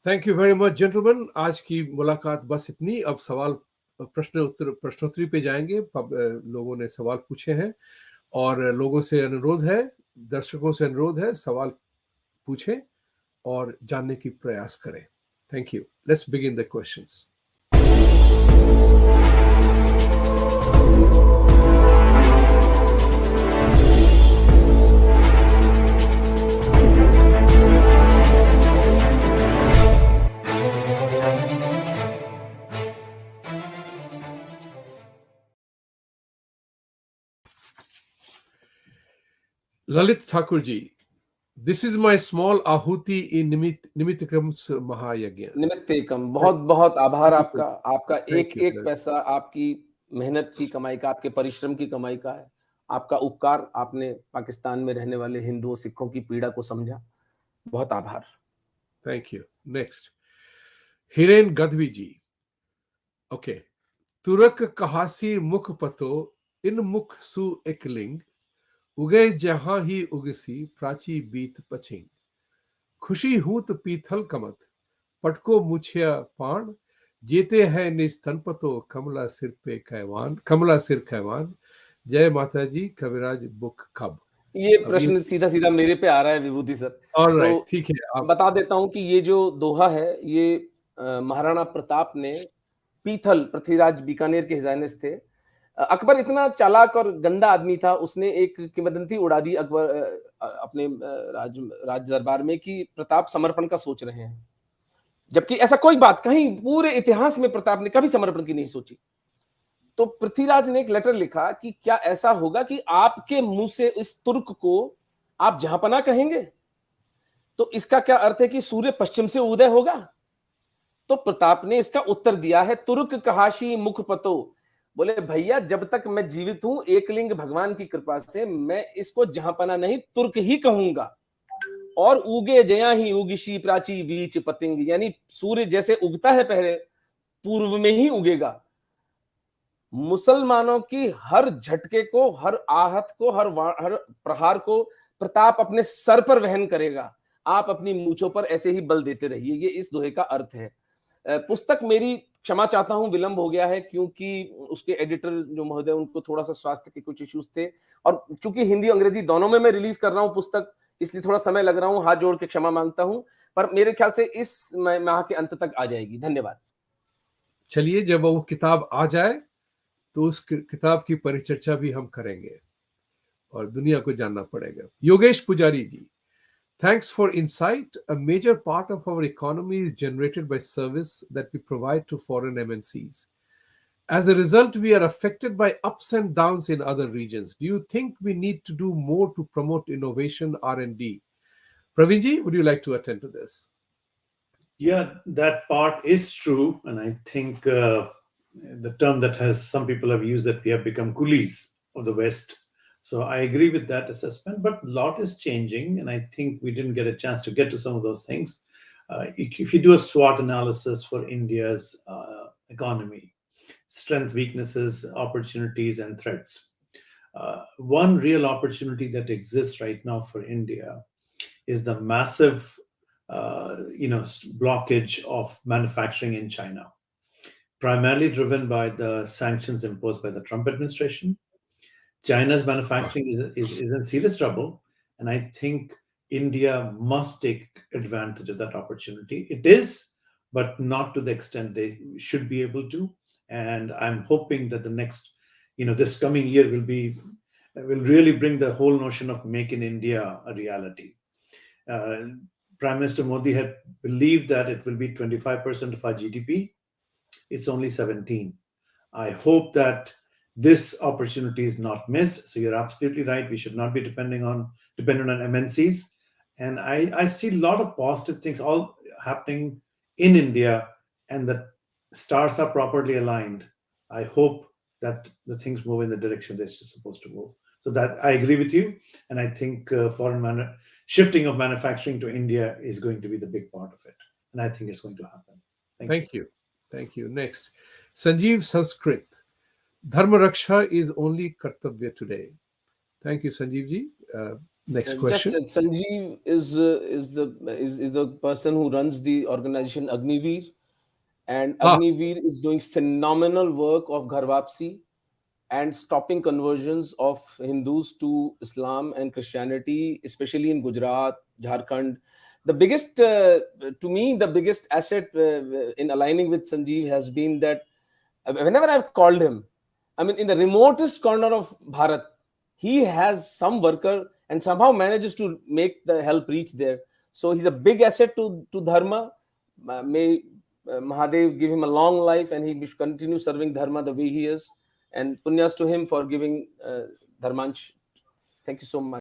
Thank you very much gentleman. आज की मुलाकात बस इतनी। अब सवाल प्रश्नोत्तरी पे जाएंगे। लोगों ने सवाल पूछे हैं और लोगों से अनुरोध है, दर्शकों से अनुरोध है, सवाल पूछें और जानने की प्रयास करें। Thank you. Let's begin the questions. Lalit Thakur ji, this is my small ahuti in निमित्तकम महायज्ञ। निमित्तकम, बहुत बहुत आभार आपका। आपका एक एक पैसा आपकी मेहनत की कमाई का, आपके परिश्रम की कमाई का है। आपका उपकार, आपने पाकिस्तान में रहने वाले हिंदुओं सिखों की पीड़ा को समझा। बहुत आभार। Thank you. Next, Hiren Gadhvi ji. Okay. तुरक कहासी मुख पतो इन मुख सु एकलिंग, उगे जहां ही उगसी प्राची बीत पछिंग। खुशी हूं तो पीथल कमत पटको मुछिया पान, जेते है निज तनपतो कमला सिर पे कैवान, कमला सिर कैवान। जय माता जी। कविराज बुक कब? ये प्रश्न सीधा सीधा मेरे पे आ रहा है विभूति सर। तो ठीक है, आप बता देता हूं कि ये जो दोहा है ये महाराणा प्रताप ने, पीथल पृथ्वीराज बीकानेर के हिजाइनस थे। अकबर इतना चालाक और गंदा आदमी था, उसने एक किंवदंती उड़ा दी अकबर अपने राज दरबार में कि प्रताप समर्पण का सोच रहे हैं, जबकि ऐसा कोई बात कहीं पूरे इतिहास में प्रताप ने कभी समर्पण की नहीं सोची। तो पृथ्वीराज ने एक लेटर लिखा कि क्या ऐसा होगा कि आपके मुंह से इस तुर्क को आप जहांपना कहेंगे? तो इसका क्या अर्थ है कि सूर्य पश्चिम से उदय होगा? तो प्रताप ने इसका उत्तर दिया है, तुर्क कहाशी मुख पतो। बोले भैया, जब तक मैं जीवित हूं, एकलिंग भगवान की कृपा से मैं इसको जहांपना नहीं तुर्क ही कहूंगा। और उगे जया ही उगिशी प्राची बीच पतिंग, यानी सूर्य जैसे उगता है पहले, पूर्व में ही उगेगा। मुसलमानों की हर झटके को, हर आहत को, हर प्रहार को प्रताप अपने सर पर वहन करेगा। आप अपनी मूंछों पर ऐसे ही बल देते रहिए। ये इस दोहे का अर्थ है। पुस्तक मेरी, क्षमा चाहता हूं विलंब हो गया है, क्योंकि उसके एडिटर जो महोदय, उनको थोड़ा सा स्वास्थ्य के कुछ इश्यूज थे, और चूंकि हिंदी अंग्रेजी दोनों में मैं रिलीज कर रहा हूं पुस्तक, इसलिए थोड़ा समय लग रहा हूं। हाथ जोड़ के क्षमा मांगता हूं, पर मेरे ख्याल से इस माह के अंत तक आ जाएगी। धन्यवाद। चलिए, जब वो किताब आ जाए तो उस किताब की परिचर्चा भी हम करेंगे और दुनिया को जानना पड़ेगा। योगेश पुजारी जी, thanks for insight. A major part of our economy is generated by service that we provide to foreign MNCs. As a result, we are affected by ups and downs in other regions. Do you think we need to do more to promote innovation, R&D? Pravinji, would you like to attend to this? Yeah, that part is true. And I think the term that some people have used, that we have become coolies of the West. So I agree with that assessment, but a lot is changing. And I think we didn't get a chance to get to some of those things. If you do a SWOT analysis for India's economy, strengths, weaknesses, opportunities, and threats, one real opportunity that exists right now for India is the massive blockage of manufacturing in China, primarily driven by the sanctions imposed by the Trump administration. China's manufacturing is in serious trouble, and I think India must take advantage of that opportunity. It is, but not to the extent they should be able to. And I'm hoping that the next, this coming year will really bring the whole notion of Make in India a reality. Prime Minister Modi had believed that it will be 25% of our GDP. It's only 17. I hope that this opportunity is not missed. So you're absolutely right. We should not be dependent on MNCs. And I see a lot of positive things all happening in India, and the stars are properly aligned. I hope that the things move in the direction they're supposed to move. So that I agree with you. And I think shifting of manufacturing to India is going to be the big part of it. And I think it's going to happen. Thank you. Thank you. Next, Sanjeev Sanskrit. Dharma Raksha is only Kartavya today. Thank you, Sanjeev ji. Next Just question. Sanjeev is the person who runs the organization Agniveer, and Ah, Agniveer is doing phenomenal work of Ghar Wapsi and stopping conversions of Hindus to Islam and Christianity, especially in Gujarat, Jharkhand. The biggest, to me, the biggest asset in aligning with Sanjeev has been that whenever I've called him, I mean, in the remotest corner of Bharat, he has some worker and somehow manages to make the help reach there. So he's a big asset to Dharma. May Mahadev give him a long life and he should continue serving Dharma the way he is. And punyas to him for giving Dharmansh. Thank you so much.